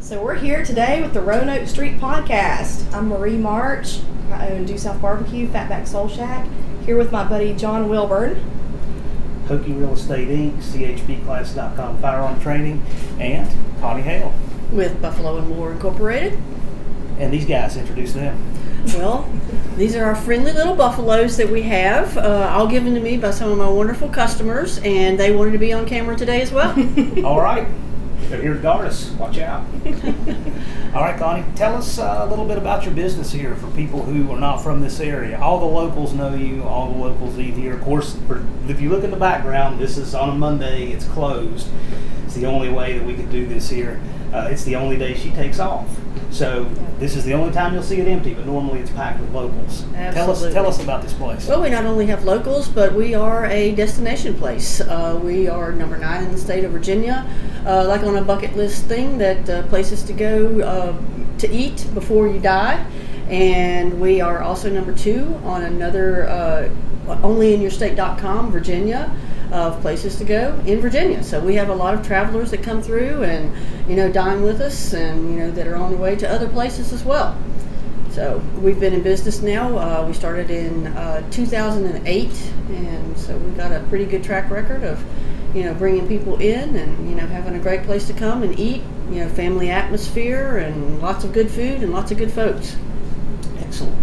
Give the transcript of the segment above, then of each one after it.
So we're here today with the Roanoke Street Podcast. I'm Marie March. I own Due South Barbecue, Fatback Soul Shack. Here with my buddy John Wilburn. Hokey Real Estate Inc., chbclass.com firearm training, and Connie Hale. With Buffalo and War Incorporated. And these guys, introduce them. Well, these are our friendly little buffaloes that we have, all given to me by some of my wonderful customers, and they wanted to be on camera today as well. All right. They're here to guard us. Watch out. All right, Connie, tell us a little bit about your business here for people who are not from this area. All the locals know you. All the locals eat here. Of course, if you look in the background, this is on a Monday. It's closed. It's the only way that we could do this here. It's the only day she takes off. So this is the only time you'll see it empty, but normally it's packed with locals. Absolutely. Tell us about this place. Well, we not only have locals, but we are a destination place. We are number 9 in the state of Virginia, like on a bucket list thing that places to go to eat before you die. And we are also number 2 on another onlyinyourstate.com, Virginia, of places to go in Virginia. So we have a lot of travelers that come through and, dine with us and, that are on their way to other places as well. So we've been in business now. We started in 2008, and so we've got a pretty good track record of, bringing people in and, having a great place to come and eat, family atmosphere and lots of good food and lots of good folks. Excellent.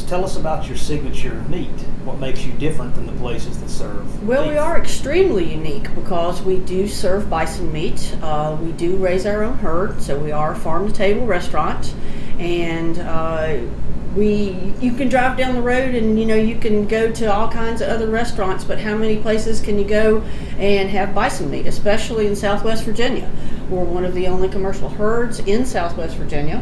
Tell us about your signature meat. What makes you different than the places that serve Well, beef? we are extremely unique because we do serve bison meat. We do raise our own herd, so we are a farm-to-table restaurant. And you can drive down the road and, you can go to all kinds of other restaurants, but how many places can you go and have bison meat, especially in Southwest Virginia? We're one of the only commercial herds in Southwest Virginia.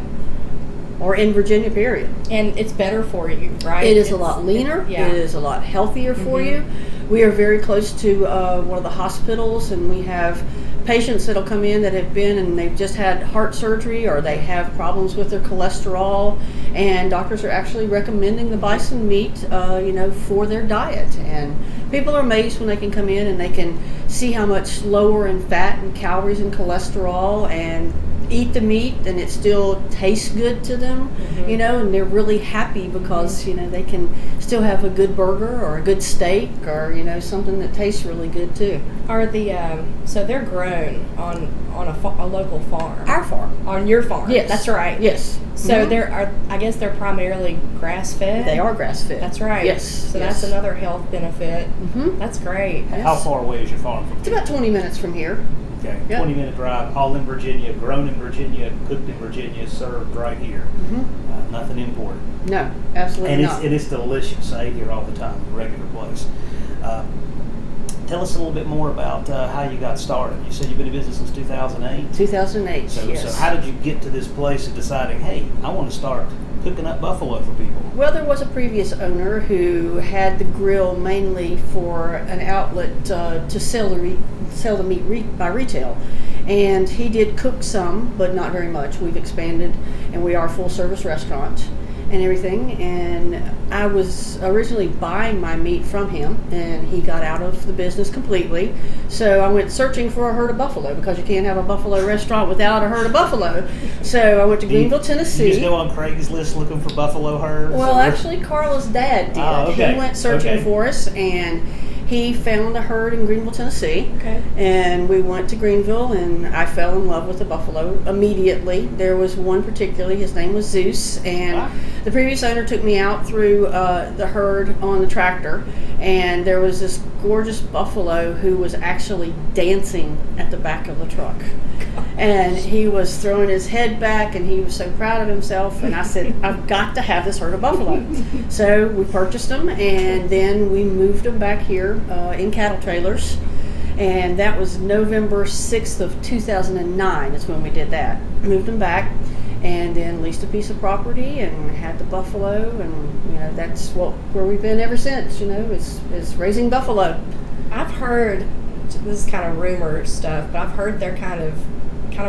Or in Virginia, period. And it's better for you, right? It is a lot leaner. Yeah. It is a lot healthier for you. We are very close to one of the hospitals, and we have patients that'll come in that have been and they've just had heart surgery or they have problems with their cholesterol, and doctors are actually recommending the bison meat, for their diet. And people are amazed when they can come in and they can see how much lower in fat and calories and cholesterol and eat the meat and it still tastes good to them, and they're really happy because, they can still have a good burger or a good steak or, something that tastes really good too. Are so they're grown on a local farm? Our farm. On your farm? Yes. That's right. Yes. So I guess they're primarily grass-fed? They are grass-fed. That's right. Yes. So that's another health benefit. That's great. How far away is your farm from It's here? about 20 minutes from here. Okay, Yep. 20-minute drive, all in Virginia, grown in Virginia, cooked in Virginia, served right here. Nothing imported. No, absolutely And not. it's delicious. I eat here all the time, a regular place. Tell us a little bit more about how you got started. You said you've been in business since 2008. 2008, So yes. how did you get to this place of deciding, hey, I want to start cooking up buffalo for people? Well, there was a previous owner who had the grill mainly for an outlet to sell the meat by retail. And he did cook some, but not very much. We've expanded, and we are a full-service restaurant and everything. And I was originally buying my meat from him, and he got out of the business completely. So I went searching for a herd of buffalo because you can't have a buffalo restaurant without a herd of buffalo. So I went to Greenville, Tennessee. You just go on Craigslist looking for buffalo herds? Well, actually, Carla's dad did. Oh, okay. He went searching for us, and he found a herd in Greenville, Tennessee. Okay. And we went to Greenville, and I fell in love with the buffalo immediately. There was one particularly, his name was Zeus, and the previous owner took me out through the herd on the tractor, and there was this gorgeous buffalo who was actually dancing at the back of the truck. And he was throwing his head back, and he was so proud of himself. And I said, I've got to have this herd of buffalo. So we purchased them, and then we moved them back here in cattle trailers. And that was November 6th of 2009 is when we did that. Moved them back, and then leased a piece of property and had the buffalo. And, that's where we've been ever since, is raising buffalo. I've heard, this is kind of rumor stuff, but I've heard they're kind of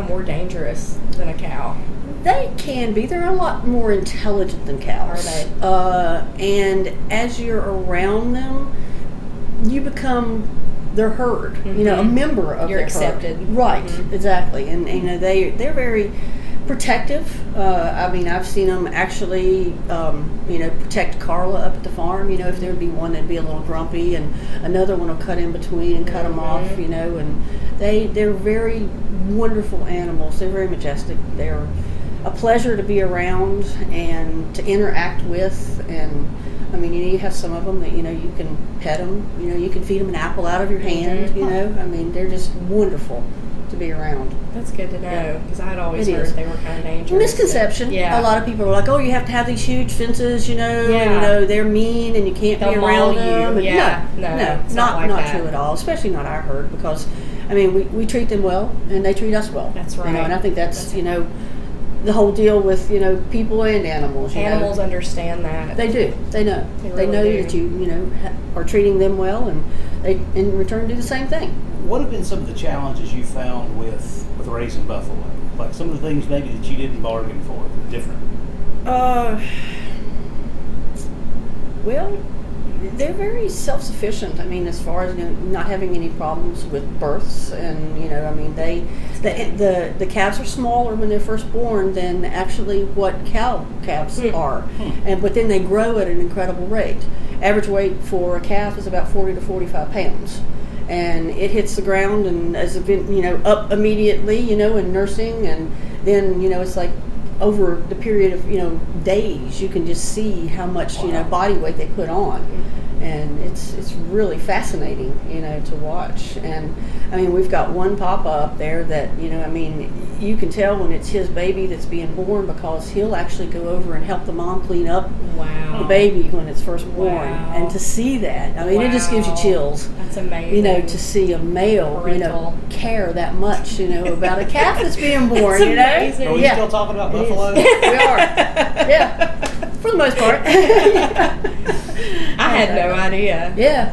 more dangerous than a cow. They can be. They're a lot more intelligent than cows. Are they? And as you're around them, you become their herd, a member of You're their accepted. herd. Right, exactly. And they're very protective. I mean, I've seen them actually, protect Carla up at the farm. If there would be one that'd be a little grumpy, and another one will cut in between and cut them off. And they're very wonderful animals. They're very majestic. They're a pleasure to be around and to interact with. And I mean, you have some of them that you can pet them. You can feed them an apple out of your hand. I mean, they're just wonderful to be around. That's good to know, because I had always heard they were kind of dangerous. Misconception. A lot of people are like, oh, you have to have these huge fences, and they're mean and you can't be around them. No, it's not true at all, especially not our herd, because I mean, we treat them well and they treat us well. That's right. And I think that's the whole deal with people and animals. Animals understand that. They do. They know. They know do. that you are treating them well, and they in return do the same thing. What have been some of the challenges you found with raising buffalo? Like some of the things maybe that you didn't bargain for, different. Well, they're very self-sufficient. I mean, as far as not having any problems with births, and I mean, the calves are smaller when they're first born than actually what calves are, but then they grow at an incredible rate. Average weight for a calf is about 40 to 45 pounds, and it hits the ground and has been up immediately, and nursing, and then it's like, over the period of days, you can just see how much body weight they put on, and it's really fascinating to watch. And I mean, we've got one papa up there that I mean, you can tell when it's his baby that's being born, because he'll actually go over and help the mom clean up the baby when it's first born. And to see that, I mean, it just gives you chills. That's amazing. To see a male care that much about a calf that's being born. That's amazing. Are we still talking about buffalo? We are. Yeah, for the most part. I had no idea. Yeah.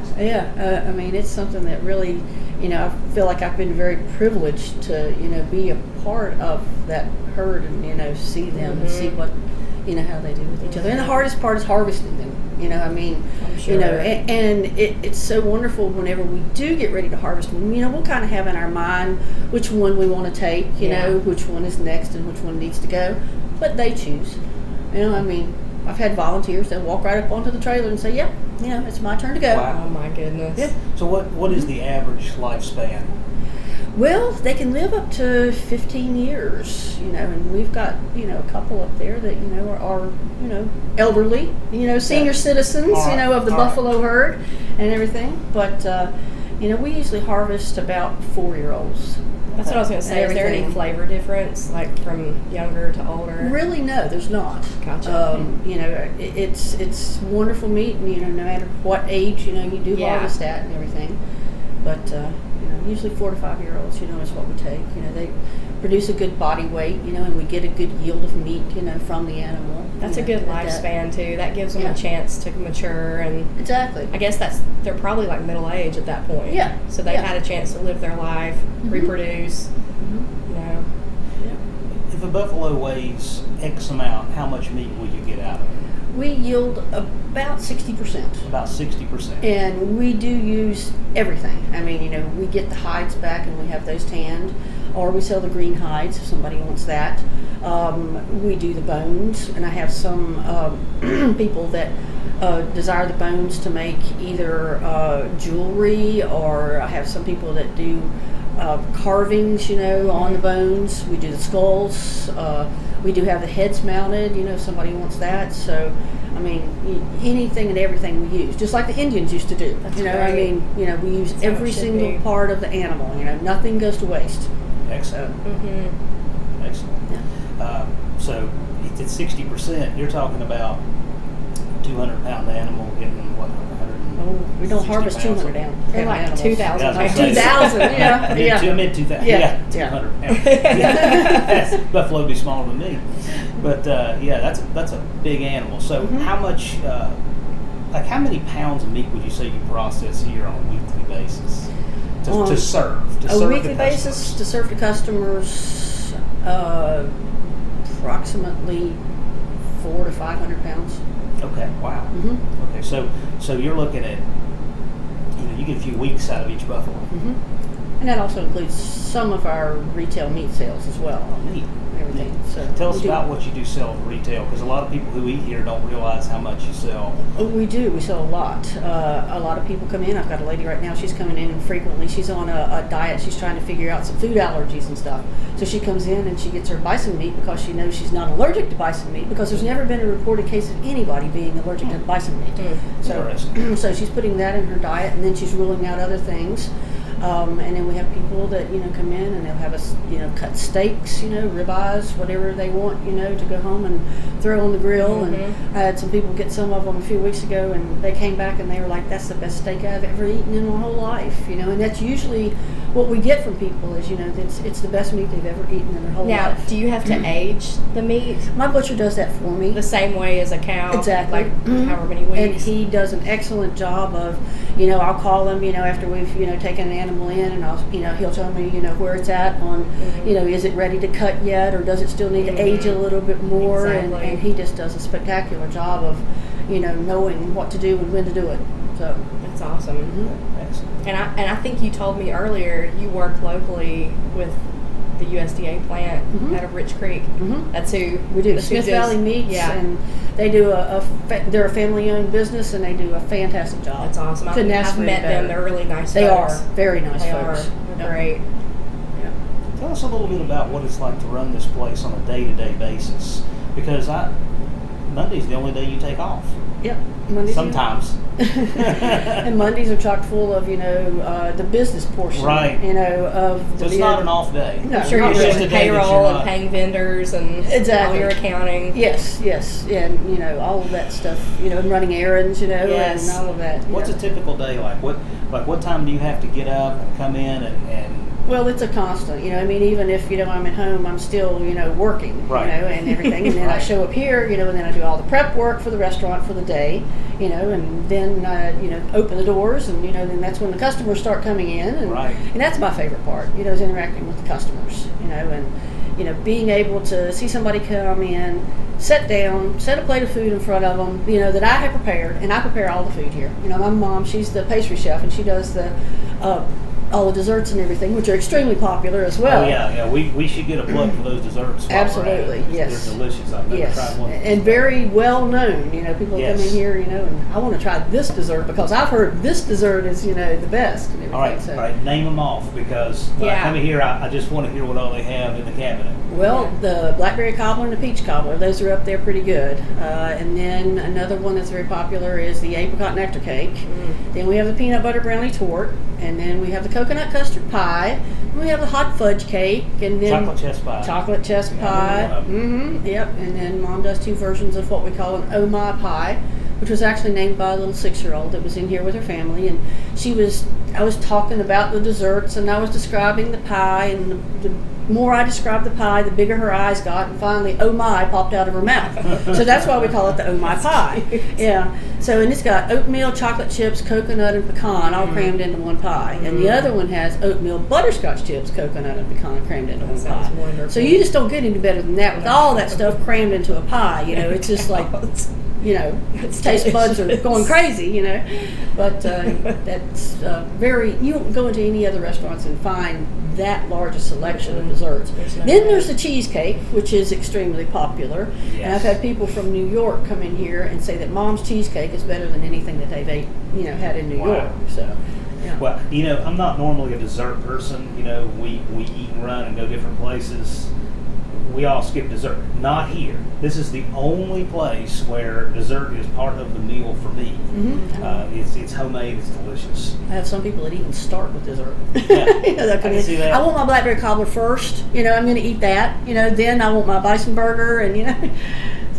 I mean, it's something that really, I feel like I've been very privileged to, be a part of that herd and, see them and see what, how they do with each other. And the hardest part is harvesting them. I mean, I'm sure. And it's so wonderful whenever we do get ready to harvest them. We'll kind of have in our mind which one we want to take, which one is next and which one needs to go. But they choose. I mean, I've had volunteers that walk right up onto the trailer and say, "Yep, it's my turn to go." Wow. Oh my goodness. Yeah. So what is the average lifespan? Well, they can live up to 15 years, and we've got, a couple up there that, are elderly, senior citizens, of the buffalo herd and everything. But, we usually harvest about 4-year-olds. That's what I was going to say. Is there any flavor difference, like from younger to older? Really, no, there's not. Gotcha. It's wonderful meat, no matter what age, you do harvest at and everything. But, usually 4 to 5-year-olds, is what we take. They produce a good body weight, and we get a good yield of meat, from the animal. That's a good lifespan too. That gives them a chance to mature, and exactly. I guess they're probably like middle age at that point. Yeah. So they've had a chance to live their life, reproduce. If a buffalo weighs X amount, how much meat will you get out of it? We yield about 60%. About 60%. And we do use everything. I mean, we get the hides back and we have those tanned, or we sell the green hides if somebody wants that. We do the bones, and I have some people that desire the bones to make either jewelry, or I have some people that do carvings, on the bones. We do the skulls. We do have the heads mounted, if somebody wants that. So, I mean, anything and everything we use, just like the Indians used to do. That's I great. mean, we use every single part of the animal. Nothing goes to waste. Excellent. Excellent. Yeah. So, at 60%, you're talking about 200-pound animal getting what? We don't harvest 200 animals. They're like 2,000. Yeah, pounds. 2,000, yeah. Mid 2,000. Yeah. 200 pounds. Yeah. Buffalo would be smaller than me. But that's a big animal. So how much, how many pounds of meat would you say you process here on a weekly basis to serve? A weekly basis to serve to customers, approximately 400 to 500 pounds. Okay. Wow. Okay. So you're looking at, you get a few weeks out of each buffalo. And that also includes some of our retail meat sales as well. Neat. Everything. So tell us about what you do sell at retail, because a lot of people who eat here don't realize how much you sell. We do. We sell a lot. A lot of people come in. I've got a lady right now. She's coming in frequently. She's on a diet. She's trying to figure out some food allergies and stuff. So she comes in and she gets her bison meat because she knows she's not allergic to bison meat, because there's never been a reported case of anybody being allergic to bison meat. So she's putting that in her diet, and then she's ruling out other things. And then we have people that, come in and they'll have us, cut steaks, ribeyes, whatever they want, to go home and throw on the grill. And I had some people get some of them a few weeks ago, and they came back and they were like, that's the best steak I've ever eaten in my whole life, and that's usually what we get from people is, it's the best meat they've ever eaten in their whole life. Now, do you have to age the meat? My butcher does that for me. The same way as a cow? Exactly. Like however many weeks? And he does an excellent job of, I'll call him, after we've, taken an animal in, and I'll, he'll tell me, where it's at on, is it ready to cut yet, or does it still need to age a little bit more? Exactly. And he just does a spectacular job of, knowing what to do and when to do it. So that's awesome. And I think you told me earlier you work locally with the USDA plant out of Rich Creek. That's who we do. Smith Valley Meats, and they do they're a family-owned business, and they do a fantastic job. That's awesome. I've met them. They're really nice. They folks. are very nice folks. They're great. Yeah. Tell us a little bit about what it's like to run this place on a day-to-day basis, because Monday's the only day you take off. Yep. Mondays sometimes. And Mondays are chock full of, the business portion. Right. Of the so it's not an off day. No, I'm sure you're just doing payroll and paying vendors and all your accounting. Yes. And, all of that stuff, and running errands, yes. and all of that. What's a typical day like? What time do you have to get up and come in and well, it's a constant, even if, I'm at home, I'm still, working, right. And everything. And then I show up here, and then I do all the prep work for the restaurant for the day, and then, open the doors, and, then that's when the customers start coming in. And, right. And that's my favorite part, is interacting with the customers, and, being able to see somebody come in, sit down, set a plate of food in front of them, that I have prepared, and I prepare all the food here. My mom, she's the pastry chef, and she does the, all the desserts and everything, which are extremely popular as well. Oh yeah. We should get a plug for those desserts. Absolutely, yes. They're delicious. I've never tried one. And very well known. People yes. come in here, and I want to try this dessert because I've heard this dessert is, the best. And everything. All right. Name them off, because when I come in here, I just want to hear what all they have in the cabinet. Well, the blackberry cobbler and the peach cobbler, those are up there pretty good. And then another one that's very popular is the apricot nectar cake. Then we have the peanut butter brownie torte, and then we have the coconut custard pie, and we have the hot fudge cake, and then chocolate chess pie. Yep. And then Mom does 2 versions of what we call an oh my pie, which was actually named by a little 6-year-old that was in here with her family, and I was talking about the desserts, and I was describing the pie, and the more I described the pie, the bigger her eyes got, and finally, oh my popped out of her mouth. So that's why we call it the oh my pie. Yeah. So, and it's got oatmeal, chocolate chips, coconut, and pecan all crammed into one pie. And the other one has oatmeal, butterscotch chips, coconut, and pecan crammed into one pie. Wonderful. So you just don't get any better than that with all that stuff crammed into a pie. It's just like, taste buds are going crazy, But that's very, you don't go into any other restaurants and find that large a selection of desserts. Then there's the cheesecake, which is extremely popular. Yes. And I've had people from New York come in here and say that Mom's cheesecake is better than anything that they've had in New York. So, yeah. Well, I'm not normally a dessert person. We eat and run and go different places. We all skip dessert. Not here. This is the only place where dessert is part of the meal for me. It's homemade. It's delicious. I have some people that even start with dessert. Yeah. I can see that. I want my blackberry cobbler first. I'm going to eat that. Then I want my bison burger, and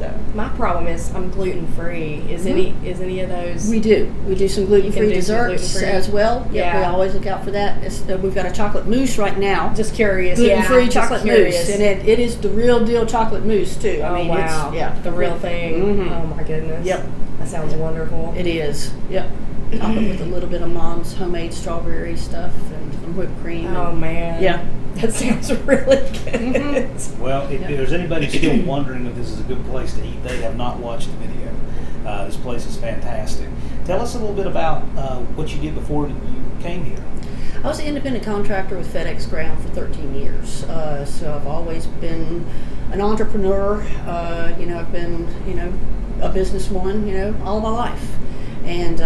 So my problem is I'm gluten free. Is any of those? We do some gluten-free desserts as well. Yeah, we always look out for that. We've got a chocolate mousse right now. Just curious. Gluten-free chocolate mousse, and it is the real deal chocolate mousse too. Wow. It's the real thing. Oh my goodness. Yep. That sounds wonderful. It is. Yep. Top it with a little bit of Mom's homemade strawberry stuff and some whipped cream. Oh man. Yeah. That sounds really good. Well, if there's anybody still wondering if this is a good place to eat, they have not watched the video. This place is fantastic. Tell us a little bit about what you did before you came here. I was an independent contractor with FedEx Ground for 13 years. So I've always been an entrepreneur. I've been, a businesswoman, all of my life. And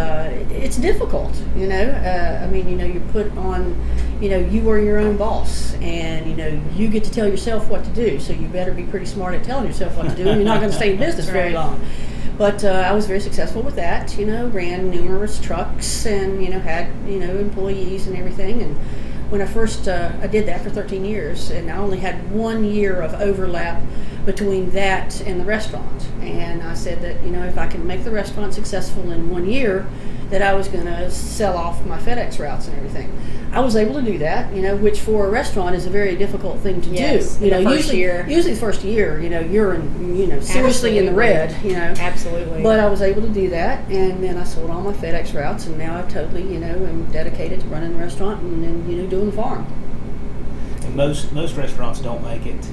it's difficult, you put on, you are your own boss, and, you get to tell yourself what to do. So you better be pretty smart at telling yourself what to do, and you're not going to stay in business very long. But I was very successful with that, ran numerous trucks and, had, employees and everything. And when I first, I did that for 13 years, and I only had 1 year of overlap between that and the restaurant. And I said that, if I can make the restaurant successful in 1 year, that I was going to sell off my FedEx routes and everything. I was able to do that, which for a restaurant is a very difficult thing to do. Usually the first year, you're in, seriously in the red, Absolutely. But I was able to do that, and then I sold all my FedEx routes, and now I totally, am dedicated to running the restaurant and then, doing the farm. And most restaurants don't make it.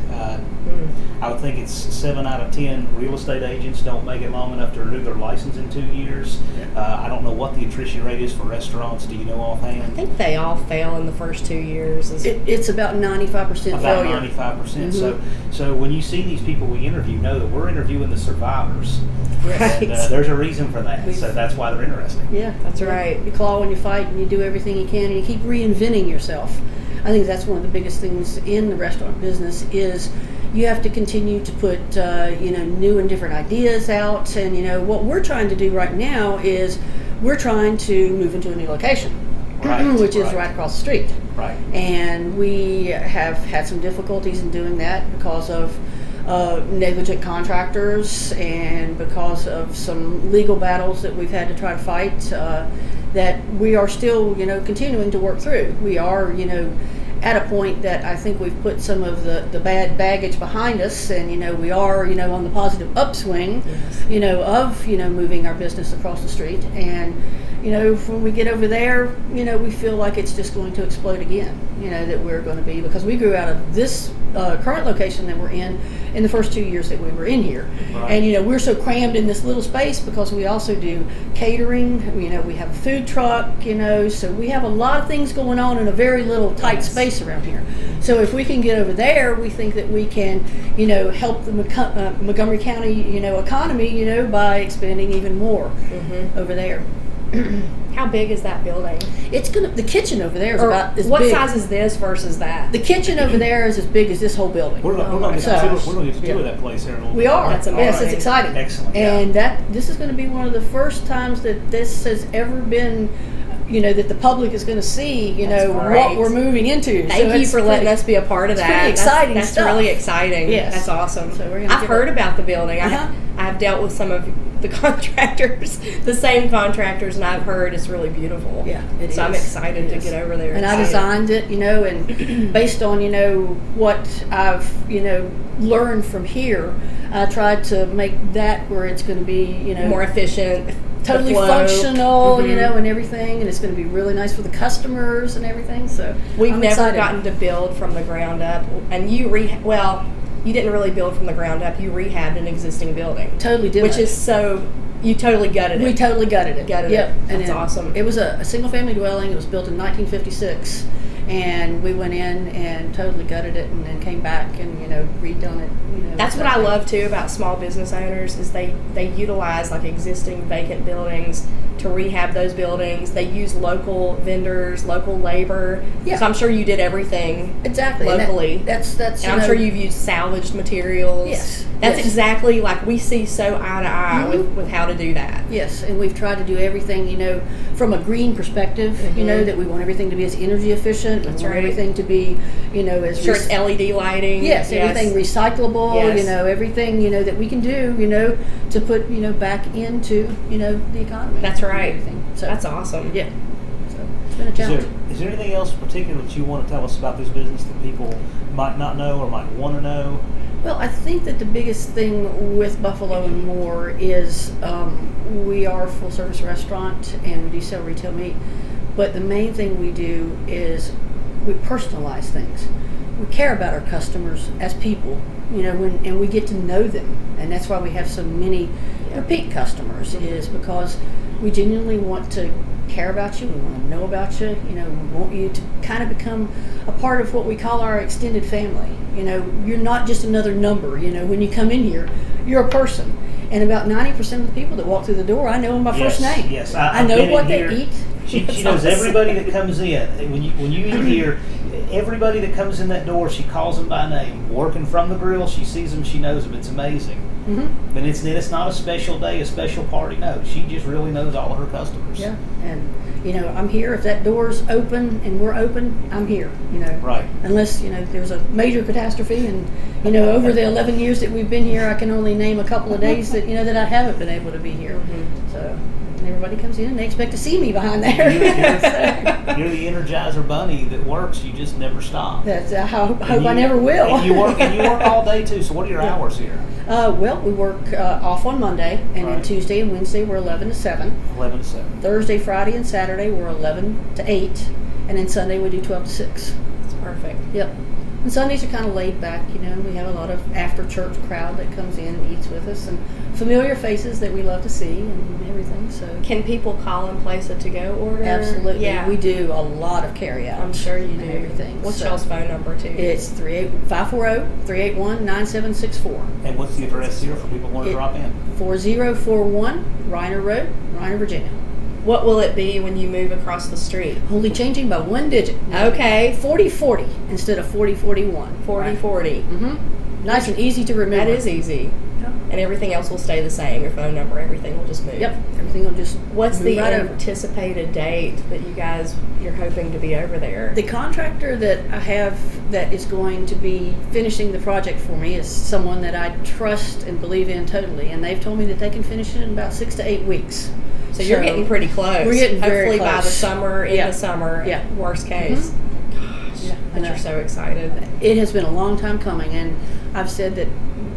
I would think it's 7 out of 10 real estate agents don't make it long enough to renew their license in 2 years. I don't know what the attrition rate is for restaurants. Do you know offhand? I think they all fail in the first 2 years. It's about 95% failure. About 95%. So when you see these people we interview, know that we're interviewing the survivors. Right. And there's a reason for that. So that's why they're interesting. Yeah, that's right. You claw and you fight and you do everything you can and you keep reinventing yourself. I think that's one of the biggest things in the restaurant business is you have to continue to put new and different ideas out. And what we're trying to do right now is we're trying to move into a new location, which is right across the street. Right. And we have had some difficulties in doing that because of negligent contractors and because of some legal battles that we've had to try to fight that we are still, continuing to work through. We are, at a point that I think we've put some of the bad baggage behind us, and we are on the positive upswing, of moving our business across the street. And when we get over there, we feel like it's just going to explode again. That we're going to be, because we grew out of this current location that we're in the first 2 years that we were in here. Right. And we're so crammed in this little space because we also do catering. We have a food truck. So we have a lot of things going on in a very little tight space around here. So if we can get over there, we think that we can help the Montgomery County economy by expanding even more over there. How big is that building? The kitchen over there is about as what big. Size is this versus that? The kitchen over there is as big as this whole building. We're going to get to tour that place here in a little bit. We are. That's amazing. Yes, it's exciting. Excellent. And this is going to be one of the first times that this has ever been, that the public is going to see, what we're moving into. Thank you for letting us be a part of that. Pretty exciting That's stuff. Really exciting. Yes. That's awesome. So I've heard about the building. I've dealt with some of the contractors, the same contractors, and I've heard it's really beautiful. Yeah, it is. So I'm excited to get over there. And I designed it, and based on, what I've, learned from here, I tried to make that where it's going to be, more efficient, totally functional, and everything, and it's going to be really nice for the customers and everything. So we've never gotten to build from the ground up, and you didn't really build from the ground up. You rehabbed an existing building. Totally did. Which is you totally gutted it. We totally gutted it. Yep. That's awesome. It was a single family dwelling. It was built in 1956. And we went in and totally gutted it and then came back and, redone it. That's what I love, too, about small business owners is they utilize, existing vacant buildings to rehab those buildings. They use local vendors, local labor. Yeah. So I'm sure you did everything exactly locally. That's. And I'm sure you've used salvaged materials. Yes. That's exactly we see so eye to eye with how to do that. Yes, and we've tried to do everything, from a green perspective, that we want everything to be as energy efficient. That's right. Right. Everything to be, as sure it's LED lighting. Yes, everything recyclable. Yes. Everything that we can do. To put back into the economy. That's right. So that's awesome. Yeah. So it's been a challenge. Is there anything else particular that you want to tell us about this business that people might not know or might want to know? Well, I think that the biggest thing with Buffalo and More is we are a full-service restaurant and we do sell retail meat. But the main thing we do is we personalize things. We care about our customers as people, and we get to know them. And that's why we have so many repeat customers, is because We genuinely want to care about you. We want to know about you. You know, we want you to kind of become a part of what we call our extended family. You know, you're not just another number. You know, when you come in here, you're a person. And about 90% of the people that walk through the door, I know them by first name. Yes, I know what they eat. She knows everybody that comes in. When you eat here, everybody that comes in that door, she calls them by name. Working from the grill, she sees them, she knows them. It's amazing. Mm-hmm. But it's not a special day, a special party. No, she just really knows all of her customers. Yeah, and you know, I'm here. If that door's open and we're open, I'm here. You know, right? Unless you know there's a major catastrophe, and you know, over the 11 years that we've been here, I can only name a couple of days that you know that I haven't been able to be here. Mm-hmm. So. And everybody comes in and they expect to see me behind there. You're the Energizer Bunny that works. You just never stop. That's I hope I never will. And you work all day too. So what are your hours here? Well, we work off on Monday, and then Tuesday and Wednesday we're 11 to 7. 11 to 7. Thursday, Friday, and Saturday we're 11 to 8, and then Sunday we do 12 to 6. That's perfect. Yep. And Sundays are kind of laid back, you know. We have a lot of after church crowd that comes in and eats with us, and familiar faces that we love to see and everything. So can people call and place a to-go order? Absolutely. Yeah. We do a lot of carry out. I'm sure you do. Everything. What's y'all's phone number too? It's 540-381-9764. And what's the address here for people who want to drop in? 4041 Reiner Road, Reiner, Virginia. What will it be when you move across the street? Only changing by one digit. Okay. 4040 instead of 4041. 4040. Mm-hmm. Nice and easy to remember. That is easy. Yep. And everything else will stay the same. Your phone number, everything will just move. Yep. Everything will just What's move the right over. anticipated date that you're hoping to be over there? The contractor that I have that is going to be finishing the project for me is someone that I trust and believe in totally, and they've told me that they can finish it in about 6 to 8 weeks. So you're getting pretty close. We're getting Hopefully very close. by the summer, in the summer, worst case. Mm-hmm. Gosh, but you're so excited. It has been a long time coming, and I've said that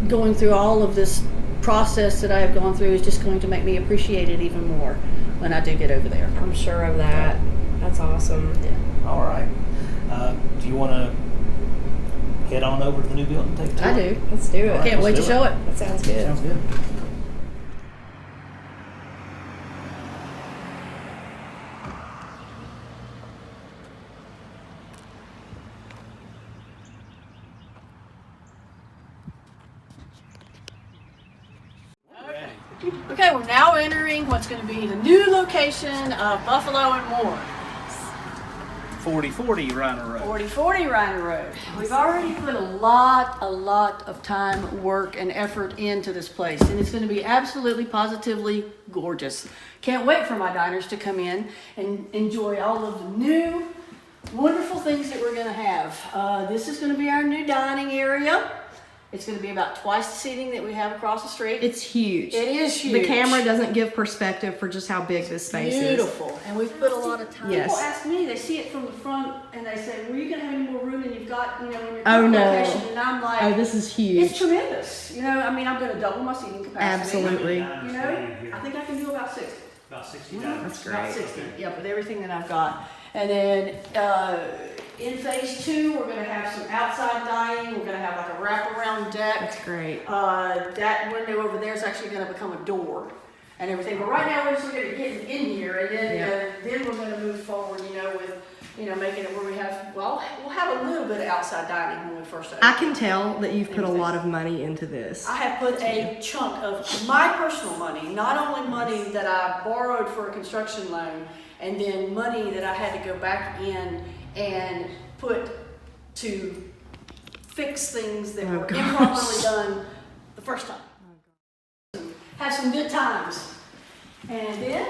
going through all of this process that I have gone through is just going to make me appreciate it even more when I do get over there. I'm sure of that. That's awesome. Yeah. All right. Do you want to head on over to the new building and take a tour? I do. Let's do it. All right, Can't wait to let's do show it. That sounds good. Sounds good. Okay, we're now entering what's going to be the new location of Buffalo and More. 4040 Reiner Road. 4040 Reiner Road. We've already put a lot of time, work, and effort into this place, and it's going to be absolutely, positively gorgeous. Can't wait for my diners to come in and enjoy all of the new, wonderful things that we're going to have. This is going to be our new dining area. It's going to be about twice the seating that we have across the street. It's huge. It is huge. The camera doesn't give perspective for just how big this space is. Beautiful. And we've put a lot of time. Yes. People ask me, they see it from the front, and they say, well, you going to have any more room than you've got, you know, in your Oh, no. location? And I'm like, Oh, this is huge. it's tremendous. You know, I mean, I'm going to double my seating capacity. Absolutely. You know, I think I can do about 60. About 60 That's great. About 60, yeah, with everything that I've got. And then in phase 2, we're going to have some outside dining. We're going to have like a wraparound deck. That's great. That window over there is actually going to become a door and everything. But right now we're just going to get in here, and then we're going to move forward, you know, with making it where we have, well, we'll have a little bit of outside dining when we first open. I can tell that you've put a lot of money into this. I have put a chunk of my personal money, not only money that I borrowed for a construction loan, and then money that I had to go back in and put to fix things that were improperly done the first time. Have some good times. And then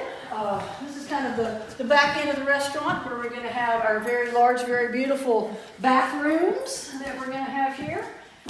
this is kind of the back end of the restaurant, where we're going to have our very large, very beautiful bathrooms that we're going to have here.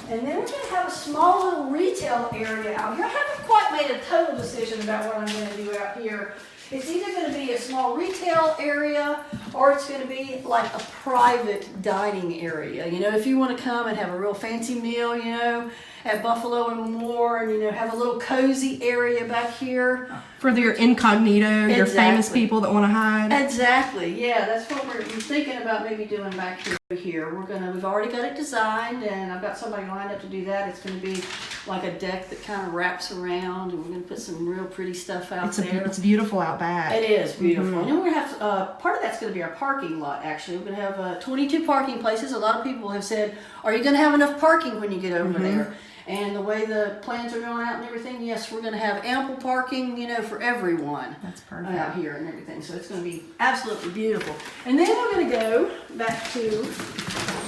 And then we're going to have a small little retail area out here. I haven't quite made a total decision about what I'm going to do out here. It's either going to be a small retail area, or it's going to be like a private dining area. You know, if you want to come and have a real fancy meal, you know, have buffalo and more, and have a little cozy area back here. For your incognito, your famous people that want to hide. Exactly. Yeah, that's what we're thinking about maybe doing back here. We've already got it designed, and I've got somebody lined up to do that. It's going to be like a deck that kind of wraps around, and we're going to put some real pretty stuff out there. It's beautiful out back. It is beautiful. And then we're going to have, part of that's going to be our parking lot, actually. We're going to have 22 parking places. A lot of people have said, are you going to have enough parking when you get over there? And the way the plans are going out and everything, yes, we're going to have ample parking, for everyone. That's perfect. Out here and everything. So it's going to be absolutely beautiful. And then we're going to go back to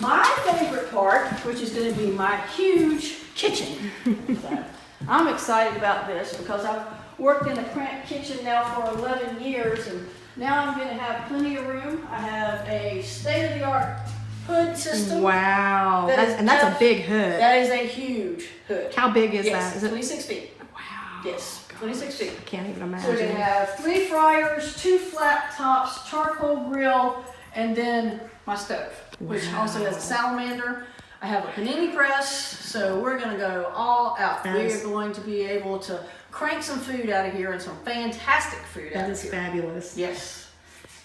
my favorite part, which is going to be my huge kitchen. So I'm excited about this because I've worked in a cramped kitchen now for 11 years, and now I'm going to have plenty of room. I have a state-of-the-art hood system. Wow. That's a big hood. That is a huge hood. How big is that? Is it 26 feet. Wow. Yes, 26 feet. I can't even imagine. So we're going to have 3 fryers, 2 flat tops, charcoal grill, and then my stove, which also has a salamander. I have a panini press, so we're going to go all out. We're going to be able to crank some food out of here, and some fantastic food out of here. That is fabulous. Yes.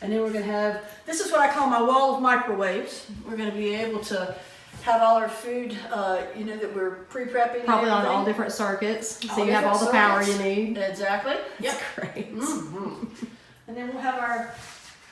And then we're going to have, this is what I call my wall of microwaves. We're going to be able to have all our food, that we're pre-prepping. Probably on all different circuits, so you have all the power you need. Exactly. That's great. Mm-hmm. And then we'll have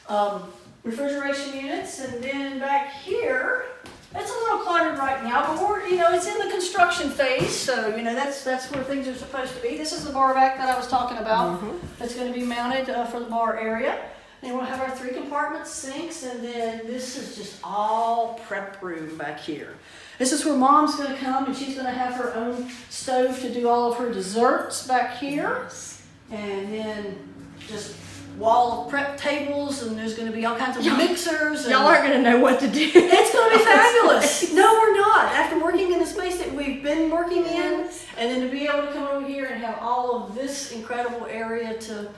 our refrigeration units, and then back here, it's a little cluttered right now, but we're, it's in the construction phase, so, that's where things are supposed to be. This is the bar back that I was talking about. That's going to be mounted for the bar area. Then we'll have our 3 compartment sinks, and then this is just all prep room back here. This is where Mom's going to come, and she's going to have her own stove to do all of her desserts back here. Yes. And then just wall of prep tables, and there's going to be all kinds of mixers. Y'all aren't going to know what to do. It's going to be fabulous. No, we're not. After working in the space that we've been working in, and then to be able to come over here and have all of this incredible area to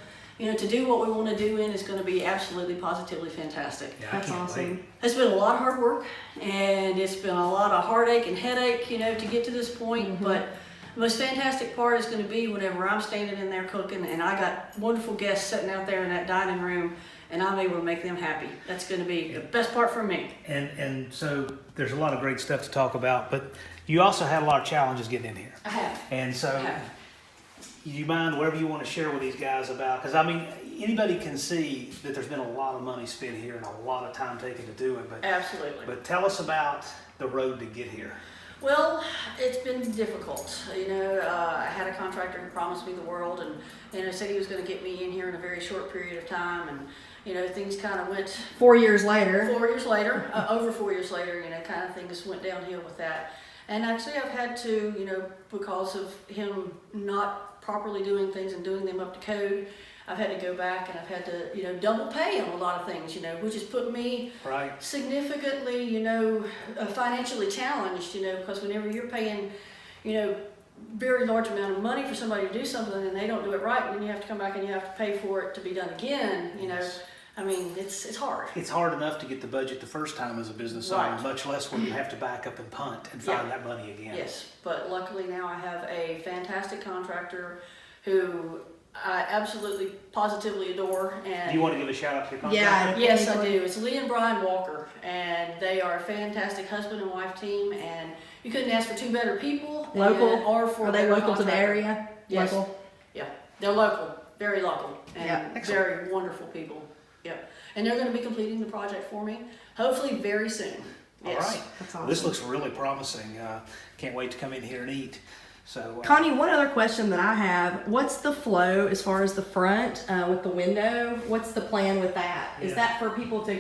do what we want to do in is going to be absolutely, positively fantastic. Yeah, that's awesome. It's been a lot of hard work, and it's been a lot of heartache and headache, to get to this point. But the most fantastic part is going to be whenever I'm standing in there cooking, and I got wonderful guests sitting out there in that dining room, and I'm able to make them happy. That's going to be the best part for me. And so there's a lot of great stuff to talk about, but you also had a lot of challenges getting in here. I have. And so, do you mind whatever you want to share with these guys about? Because anybody can see that there's been a lot of money spent here and a lot of time taken to do it. But absolutely. But tell us about the road to get here. Well, it's been difficult. I had a contractor who promised me the world, and said he was going to get me in here in a very short period of time, and things kind of went. 4 years later. 4 years later, over 4 years later, kind of things went downhill with that. And actually, I've had to, because of him not properly doing things and doing them up to code, I've had to go back, and I've had to, double pay on a lot of things, which has put me significantly, financially challenged, because whenever you're paying, very large amount of money for somebody to do something and they don't do it right, and then you have to come back and you have to pay for it to be done again, it's hard. It's hard enough to get the budget the first time as a business owner, much less when you have to back up and punt and find that money again. Yes, but luckily now I have a fantastic contractor who I absolutely, positively adore. And do you want to give a shout out to your contractor? Yeah, yes, I do. It's Lee and Brian Walker, and they are a fantastic husband and wife team, and you couldn't ask for 2 better people. Local? Are they local to the area? Yes. Local? Yeah, they're local, very local, and very wonderful people. Yep. And they're going to be completing the project for me, hopefully very soon. Yes. All right. That's awesome. This looks really promising. Can't wait to come in here and eat. So, Connie, one other question that I have: what's the flow as far as the front with the window? What's the plan with that? Is that for people to?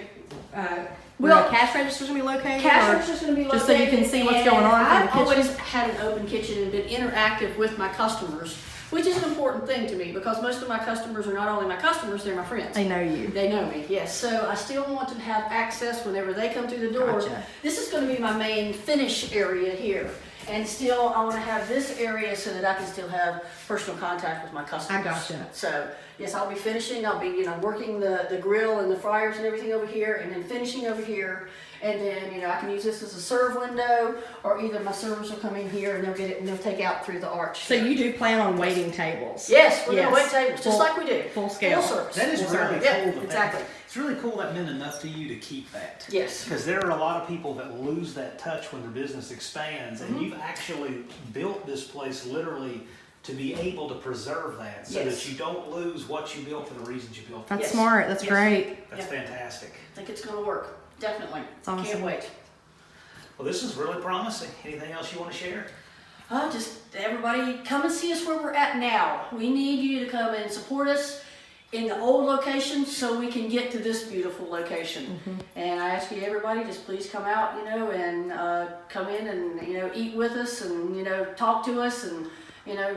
Well, cash register's gonna be located. Cash register's gonna be located, just so you can see what's going on. I've always had an open kitchen and been interactive with my customers, which is an important thing to me because most of my customers are not only my customers, they're my friends. They know you. They know me, yes. So I still want to have access whenever they come through the door. Gotcha. This is going to be my main finish area here. And still, I want to have this area so that I can still have personal contact with my customers. I gotcha. So, yes, I'll be finishing. I'll be, working the grill and the fryers and everything over here, and then finishing over here. And then, I can use this as a serve window, or either my servers will come in here and they'll get it and they'll take out through the arch. So you do plan on waiting tables? Yes, we're Yes. gonna wait tables, just like we do. Full scale. Full service. That is Full really service. cool. Yeah, that exactly. It's really cool that meant enough to you to keep that. Yes. Because there are a lot of people that lose that touch when their business expands, and you've actually built this place literally to be able to preserve that, so Yes. that you don't lose what you built for the reasons you built it. That's Yes. smart. That's Yes. great. That's fantastic. I think it's gonna work, definitely. awesome. Can't wait. Well, this is really promising. Anything else you want to share? Just everybody come and see us where we're at now. We need you to come and support us in the old location so we can get to this beautiful location. And I ask you, everybody, just please come out, and come in and, eat with us and, talk to us and,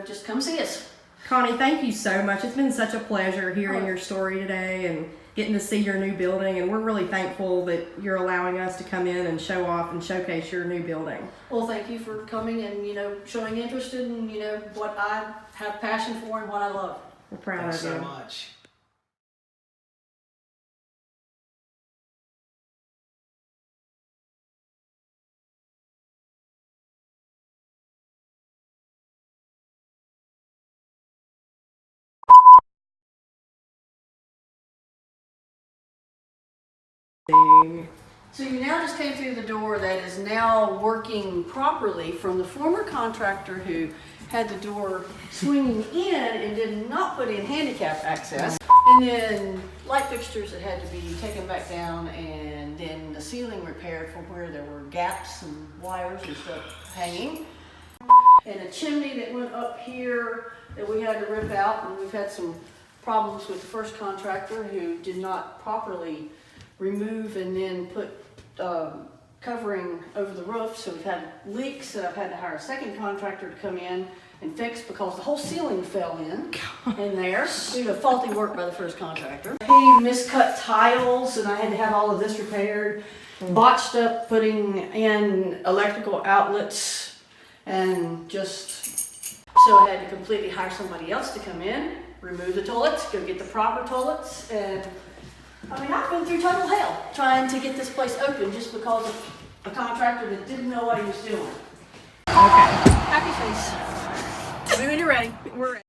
just come see us. Connie, thank you so much. It's been such a pleasure hearing your story today and getting to see your new building. And we're really thankful that you're allowing us to come in and show off and showcase your new building. Well, thank you for coming and, showing interest in, what I have passion for and what I love. We're proud Thanks of so you. much. So you now just came through the door that is now working properly from the former contractor who had the door swinging in and did not put in handicap access. And then light fixtures that had to be taken back down, and then the ceiling repaired from where there were gaps and wires and stuff hanging. And a chimney that went up here that we had to rip out, and we've had some problems with the first contractor who did not properly remove and then put covering over the roof. So we've had leaks that I've had to hire a second contractor to come in and fix because the whole ceiling fell in there due to faulty work by the first contractor. He miscut tiles and I had to have all of this repaired. Botched up putting in electrical outlets, and just so I had to completely hire somebody else to come in, remove the toilets, go get the proper toilets, and I've been through total hell trying to get this place open just because of a contractor that didn't know what he was doing. Okay. Happy face. Tell me when you're ready. We're